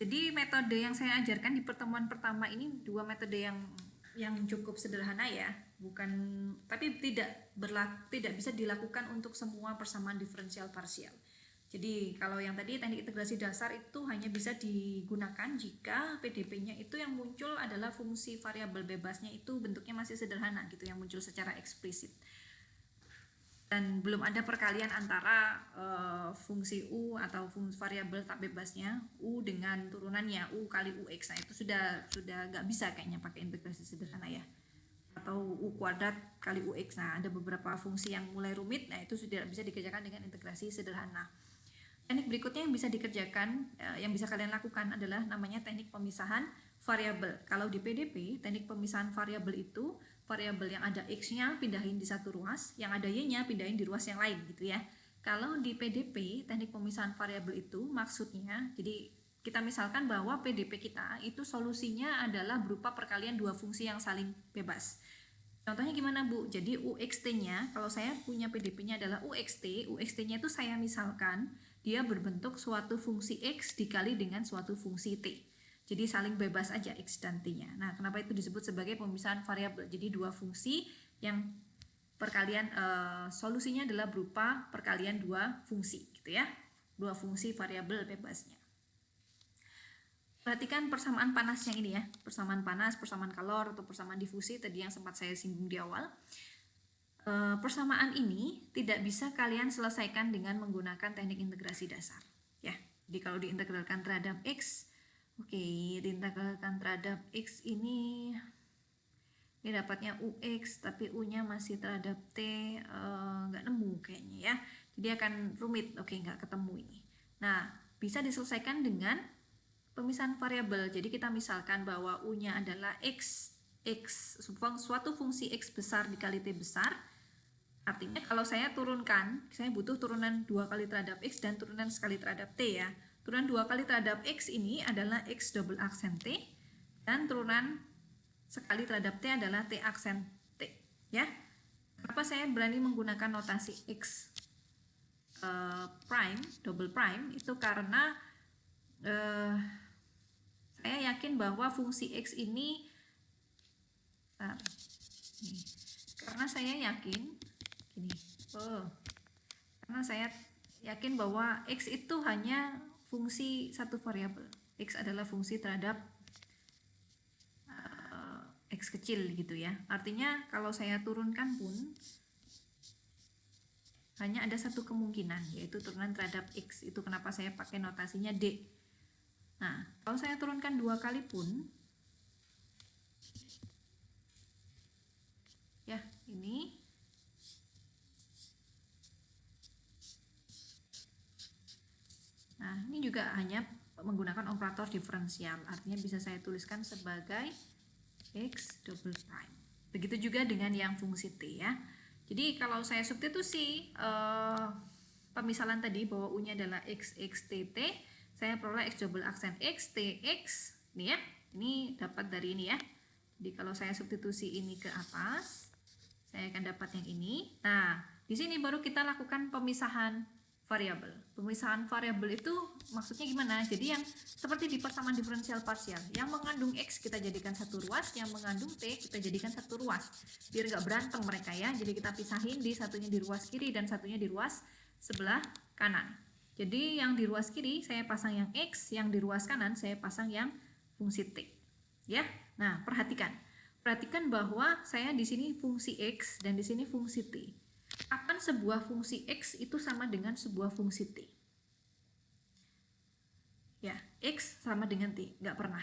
Jadi metode yang saya ajarkan di pertemuan pertama ini dua metode yang cukup sederhana ya, bukan, tapi tidak bisa dilakukan untuk semua persamaan diferensial parsial. Jadi kalau yang tadi teknik integrasi dasar itu hanya bisa digunakan jika PDP-nya itu yang muncul adalah fungsi variabel bebasnya itu bentuknya masih sederhana gitu, yang muncul secara eksplisit. Dan belum ada perkalian antara fungsi U atau fungsi variabel tak bebasnya U dengan turunannya U kali UX. Nah itu sudah nggak bisa kayaknya pakai integrasi sederhana ya, atau U kuadrat kali UX. Nah ada beberapa fungsi yang mulai rumit, nah itu sudah bisa dikerjakan dengan integrasi sederhana. Teknik berikutnya yang bisa dikerjakan, yang bisa kalian lakukan adalah namanya teknik pemisahan variabel. Kalau di PDP, teknik pemisahan variabel itu variabel yang ada X-nya pindahin di satu ruas, yang ada Y-nya pindahin di ruas yang lain gitu ya. Kalau di PDP, teknik pemisahan variabel itu maksudnya, jadi kita misalkan bahwa PDP kita itu solusinya adalah berupa perkalian dua fungsi yang saling bebas. Contohnya gimana Bu? Jadi UXT-nya, kalau saya punya PDP-nya adalah UXT-nya itu saya misalkan dia berbentuk suatu fungsi X dikali dengan suatu fungsi T. Jadi saling bebas aja X dan T-nya. Nah, kenapa itu disebut sebagai pemisahan variabel? Jadi dua fungsi yang perkalian solusinya adalah berupa perkalian dua fungsi gitu ya. Dua fungsi variabel bebasnya. Perhatikan persamaan panas yang ini ya, persamaan panas, persamaan kalor, atau persamaan difusi tadi yang sempat saya singgung di awal. Persamaan ini tidak bisa kalian selesaikan dengan menggunakan teknik integrasi dasar ya. Jadi kalau diintegralkan terhadap X, oke, diintegralkan terhadap X ini dapatnya UX, tapi U-nya masih terhadap T, nggak nemu kayaknya ya. Jadi akan rumit, oke, nggak ketemu ini. Nah, bisa diselesaikan dengan pemisahan variabel. Jadi kita misalkan bahwa U-nya adalah X, suatu fungsi X besar dikali T besar. Artinya kalau saya turunkan, saya butuh turunan 2 kali terhadap X dan turunan sekali terhadap T ya. Turunan 2 kali terhadap X ini adalah X double aksen T, dan turunan sekali terhadap T adalah T aksen T ya. Kenapa saya berani menggunakan notasi X prime, double prime, itu karena saya yakin bahwa fungsi X ini karena saya yakin karena saya yakin bahwa X itu hanya fungsi satu variabel. X adalah fungsi terhadap X kecil gitu ya. Artinya kalau saya turunkan pun hanya ada satu kemungkinan, yaitu turunan terhadap X. Itu kenapa saya pakai notasinya D. Nah, kalau saya turunkan 2 kali pun ya, ini nah ini juga hanya menggunakan operator diferensial, artinya bisa saya tuliskan sebagai X double prime. Begitu juga dengan yang fungsi T ya. Jadi kalau saya substitusi pemisalan tadi bahwa U-nya adalah X, X, T, T, saya peroleh X double aksen X, T, X, ini ya. Ini dapat dari ini ya. Jadi kalau saya substitusi ini ke atas, saya akan dapat yang ini. Nah, di sini baru kita lakukan pemisahan variabel. Pemisahan variabel itu maksudnya gimana? Jadi yang seperti di persamaan diferensial parsial, yang mengandung X kita jadikan satu ruas, yang mengandung T kita jadikan satu ruas, biar nggak berantem mereka ya. Jadi kita pisahin, di satunya di ruas kiri dan satunya di ruas sebelah kanan. Jadi yang di ruas kiri saya pasang yang X, yang di ruas kanan saya pasang yang fungsi T ya. Nah, perhatikan bahwa saya di sini fungsi X dan di sini fungsi T. Kapan sebuah fungsi X itu sama dengan sebuah fungsi T? Ya, X sama dengan T, nggak pernah.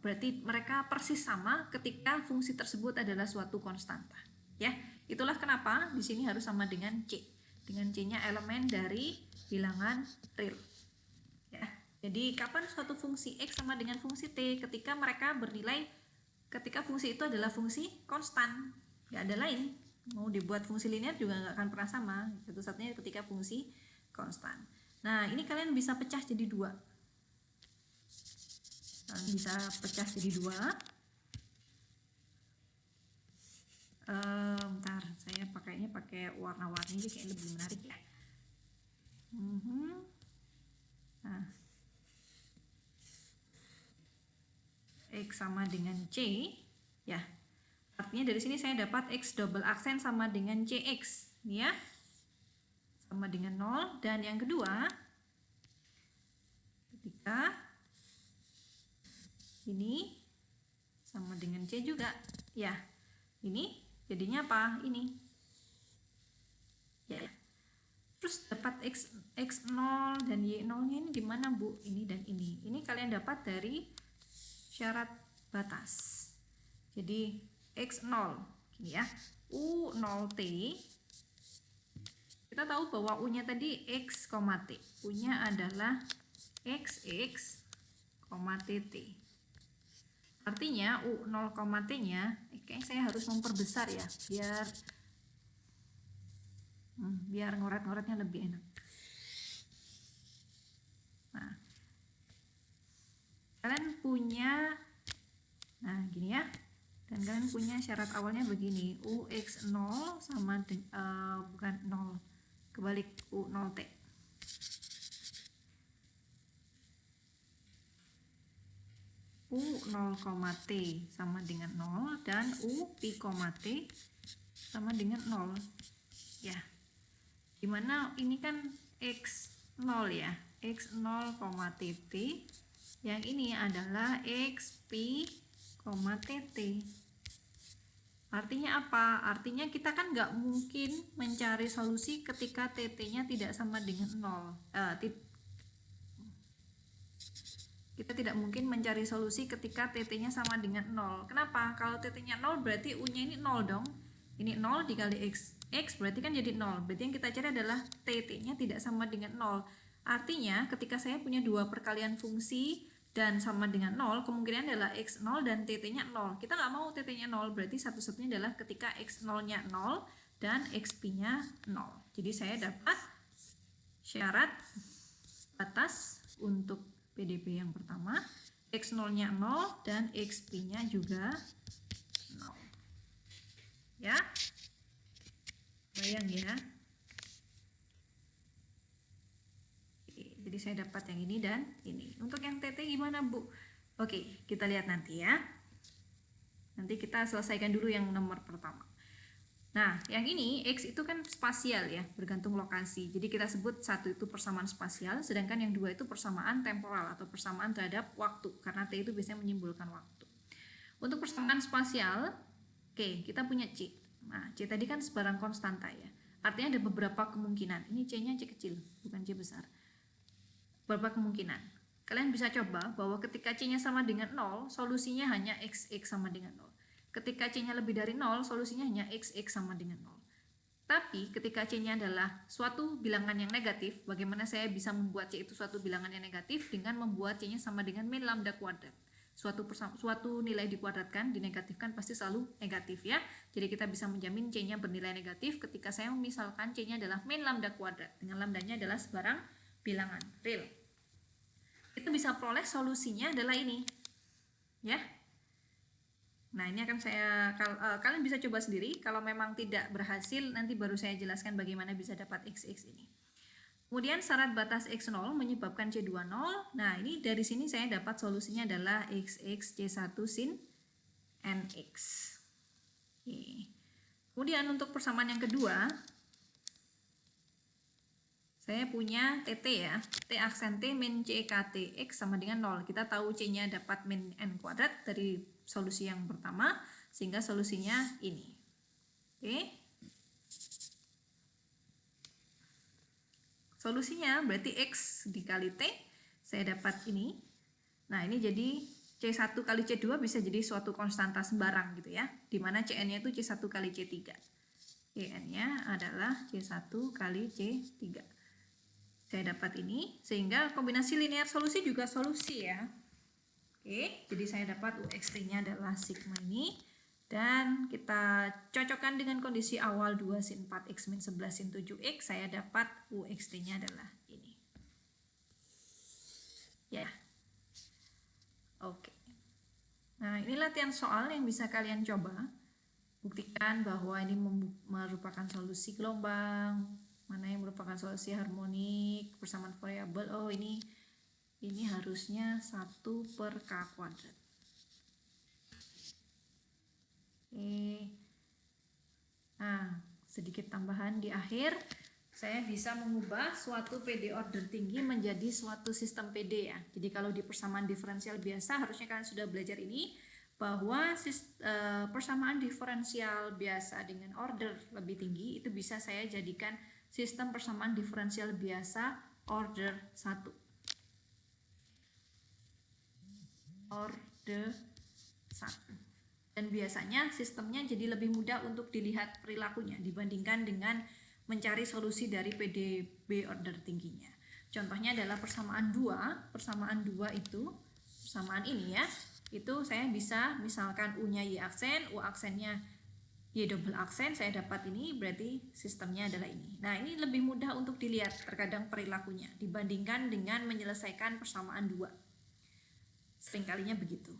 Berarti mereka persis sama ketika fungsi tersebut adalah suatu konstanta. Ya, itulah kenapa di sini harus sama dengan C. Dengan C-nya elemen dari bilangan real. Ya, jadi kapan suatu fungsi X sama dengan fungsi T? Ketika mereka bernilai, ketika fungsi itu adalah fungsi konstan, nggak ada lain. Mau dibuat fungsi linear juga nggak akan pernah sama. Satu-satunya ketika fungsi konstan. Nah, ini kalian bisa pecah jadi 2. Kalian bisa pecah jadi 2. Bentar, saya pakainya pakai warna-warni jadi kayak lebih menarik ya. Nah, X sama dengan C, ya. Artinya dari sini saya dapat X double aksen sama dengan CX, ini ya. Sama dengan 0. Dan yang kedua, ketika ini sama dengan C juga, ya. Ini jadinya apa? Ini. Ya. Terus dapat X0 dan Y0-nya ini gimana, Bu? Ini dan ini. Ini kalian dapat dari syarat batas. Jadi X0 gini ya, U0T, kita tahu bahwa U-nya tadi X, T, U-nya adalah XX, TT. Artinya U0, T-nya, kayaknya saya harus memperbesar ya, biar ngoret-ngoretnya lebih enak. Nah, kalian punya, nah gini ya, dan kalian punya syarat awalnya begini, UX0 sama bukan 0, kebalik, U0T. U0, T sama dengan 0 dan U-T sama dengan 0. Ya. Dimana ini kan X0 ya, X0, TT. Yang ini adalah XP, TT. Artinya apa? Artinya kita kan nggak mungkin mencari solusi ketika TT-nya tidak sama dengan 0. Kita tidak mungkin mencari solusi ketika TT-nya sama dengan 0. Kenapa? Kalau TT-nya 0 berarti U-nya ini 0 dong. Ini 0 dikali X. X berarti kan jadi 0. Berarti yang kita cari adalah TT-nya tidak sama dengan 0. Artinya ketika saya punya dua perkalian fungsi dan sama dengan 0, kemungkinan adalah X 0 dan TT-nya 0. Kita nggak mau TT-nya 0, berarti satu-satunya adalah ketika X 0-nya 0 dan XP-nya 0. Jadi saya dapat syarat batas untuk PDB yang pertama, X 0-nya 0 dan XP-nya juga 0. Ya, bayang ya. Jadi saya dapat yang ini dan ini. Untuk yang TT gimana, Bu? Oke, kita lihat nanti ya. Nanti kita selesaikan dulu yang nomor pertama. Nah, yang ini X itu kan spasial ya, bergantung lokasi. Jadi kita sebut satu itu persamaan spasial, sedangkan yang dua itu persamaan temporal atau persamaan terhadap waktu, karena T itu biasanya menyimbolkan waktu. Untuk persamaan spasial, oke, kita punya C. Nah, C tadi kan sebarang konstanta ya. Artinya ada beberapa kemungkinan. Ini C-nya C kecil, bukan C besar. Beberapa kemungkinan. Kalian bisa coba bahwa ketika C-nya sama dengan 0, solusinya hanya XX sama dengan 0. Ketika C-nya lebih dari 0, solusinya hanya XX sama dengan 0. Tapi ketika C-nya adalah suatu bilangan yang negatif, bagaimana saya bisa membuat C itu suatu bilangan yang negatif dengan membuat C-nya sama dengan min lambda kuadrat. Suatu nilai dikuadratkan, dinegatifkan pasti selalu negatif ya. Jadi kita bisa menjamin C-nya bernilai negatif ketika saya memisalkan C-nya adalah min lambda kuadrat. Dengan lambdanya adalah sebarang bilangan real. Kita bisa peroleh solusinya adalah ini. Ya. Nah, ini akan kalian bisa coba sendiri. Kalau memang tidak berhasil, nanti baru saya jelaskan bagaimana bisa dapat XX ini. Kemudian syarat batas X0 menyebabkan C20. Nah, ini dari sini saya dapat solusinya adalah XX C1 sin NX. Oke. Kemudian untuk persamaan yang kedua, saya punya TT ya, T aksen T min CKT X sama dengan 0. Kita tahu C-nya dapat min N kuadrat dari solusi yang pertama, sehingga solusinya ini. Oke. Solusinya berarti X dikali T, saya dapat ini. Nah, ini jadi C1 kali C2 bisa jadi suatu konstanta sembarang gitu ya, dimana Cn-nya itu C1 kali C3. Cn-nya adalah C1 kali C3. Saya dapat ini, sehingga kombinasi linear solusi juga solusi ya. Oke, jadi saya dapat UX-nya adalah sigma ini. Dan kita cocokkan dengan kondisi awal 2 sin 4x min 11 sin 7x, saya dapat UX-nya adalah ini. Ya. Oke. Nah, ini latihan soal yang bisa kalian coba. Buktikan bahwa ini merupakan solusi gelombang, mana yang merupakan solusi harmonik, persamaan variabel. Oh, ini harusnya 1 per K kuadrat. Oke. Nah, sedikit tambahan di akhir, saya bisa mengubah suatu PD order tinggi menjadi suatu sistem PD ya. Jadi kalau di persamaan diferensial biasa harusnya kalian sudah belajar ini, bahwa persamaan diferensial biasa dengan order lebih tinggi itu bisa saya jadikan sistem persamaan diferensial biasa order 1. Order 1. Dan biasanya sistemnya jadi lebih mudah untuk dilihat perilakunya dibandingkan dengan mencari solusi dari PDB order tingginya. Contohnya adalah persamaan 2. Persamaan 2 itu, persamaan ini ya, itu saya bisa misalkan U-nya Y aksen, U aksennya Y double aksen, saya dapat ini, berarti sistemnya adalah ini. Nah, ini lebih mudah untuk dilihat terkadang perilakunya dibandingkan dengan menyelesaikan persamaan 2. Seringkalinya begitu.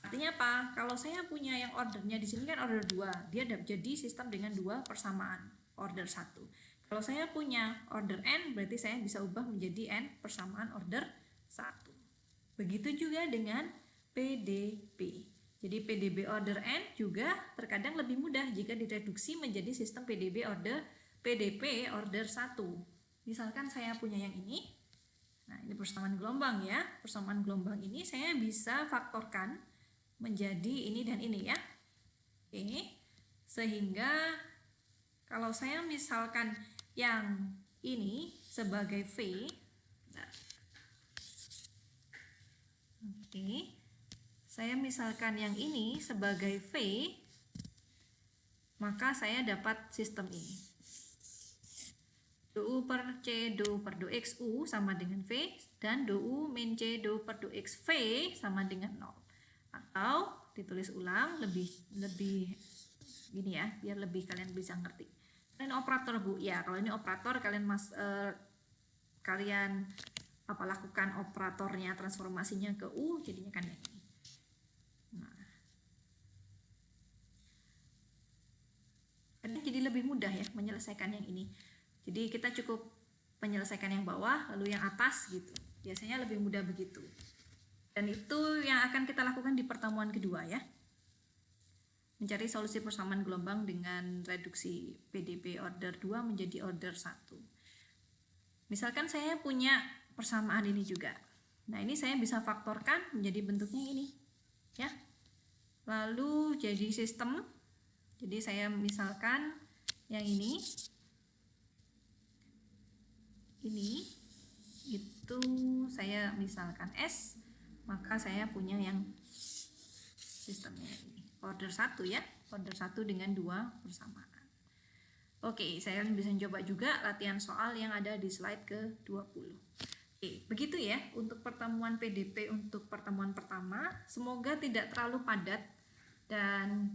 Artinya apa? Kalau saya punya yang ordernya di sini kan order 2, dia jadi sistem dengan 2 persamaan order 1. Kalau saya punya order n, berarti saya bisa ubah menjadi n persamaan order 1. Begitu juga dengan PDB. Jadi PDB order n juga terkadang lebih mudah jika direduksi menjadi sistem PDB PDP order 1. Misalkan saya punya yang ini. Nah, ini persamaan gelombang ya. Persamaan gelombang ini saya bisa faktorkan menjadi ini dan ini ya. Oke. Sehingga kalau saya misalkan yang ini sebagai V, oke, saya misalkan yang ini sebagai V, maka saya dapat sistem ini. DU per C DU per DU X U sama dengan V, dan DU min C DU per DU X V sama dengan 0. Atau ditulis ulang lebih gini ya, biar lebih kalian bisa ngerti. Ini operator Bu, ya kalau ini operator kalian kalian lakukan operatornya, transformasinya ke U, jadinya kan yang ini. Nah, jadi lebih mudah ya menyelesaikan yang ini. Jadi kita cukup menyelesaikan yang bawah lalu yang atas gitu. Biasanya lebih mudah begitu. Dan itu yang akan kita lakukan di pertemuan kedua ya. Mencari solusi persamaan gelombang dengan reduksi PDB order 2 menjadi order 1. Misalkan saya punya persamaan ini juga. Nah, ini saya bisa faktorkan menjadi bentuknya ini. Ya. Lalu jadi sistem. Jadi saya misalkan yang ini itu saya misalkan S, maka saya punya yang sistemnya ini. Order 1 ya, order 1 dengan 2 persamaan. Oke, saya bisa coba juga latihan soal yang ada di slide ke-20. Oke, begitu ya untuk pertemuan PDP untuk pertemuan pertama. Semoga tidak terlalu padat dan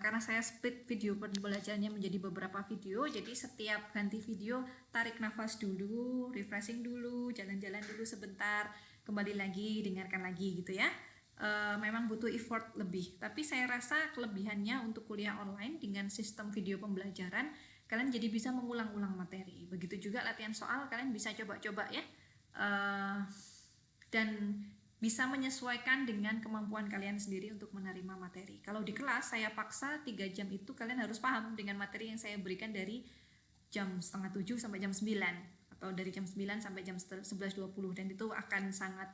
karena saya split video pembelajarannya menjadi beberapa video, jadi setiap ganti video tarik nafas dulu, refreshing dulu, jalan-jalan dulu sebentar, kembali lagi, dengarkan lagi gitu ya. Memang butuh effort lebih, tapi saya rasa kelebihannya untuk kuliah online dengan sistem video pembelajaran, kalian jadi bisa mengulang-ulang materi. Begitu juga latihan soal, kalian bisa coba-coba ya, dan bisa menyesuaikan dengan kemampuan kalian sendiri untuk menerima materi. Kalau di kelas saya paksa 3 jam itu kalian harus paham dengan materi yang saya berikan dari jam 6:30 sampai jam 9 atau dari jam 9 sampai jam 11:20, dan itu akan sangat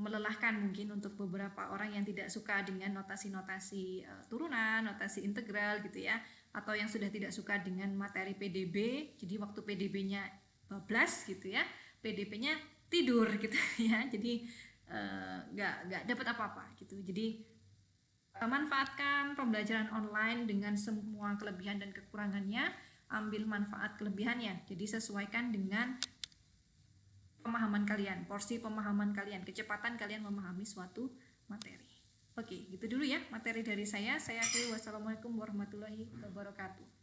melelahkan mungkin untuk beberapa orang yang tidak suka dengan notasi-notasi turunan, notasi integral gitu ya, atau yang sudah tidak suka dengan materi PDB, jadi waktu PDB-nya bablas gitu ya, PDP-nya tidur gitu ya, jadi nggak dapat apa-apa gitu. Jadi manfaatkan pembelajaran online dengan semua kelebihan dan kekurangannya, ambil manfaat kelebihannya, jadi sesuaikan dengan pemahaman kalian, porsi pemahaman kalian, kecepatan kalian memahami suatu materi. Oke, gitu dulu ya materi dari saya. Saya akhiri, wassalamualaikum warahmatullahi wabarakatuh.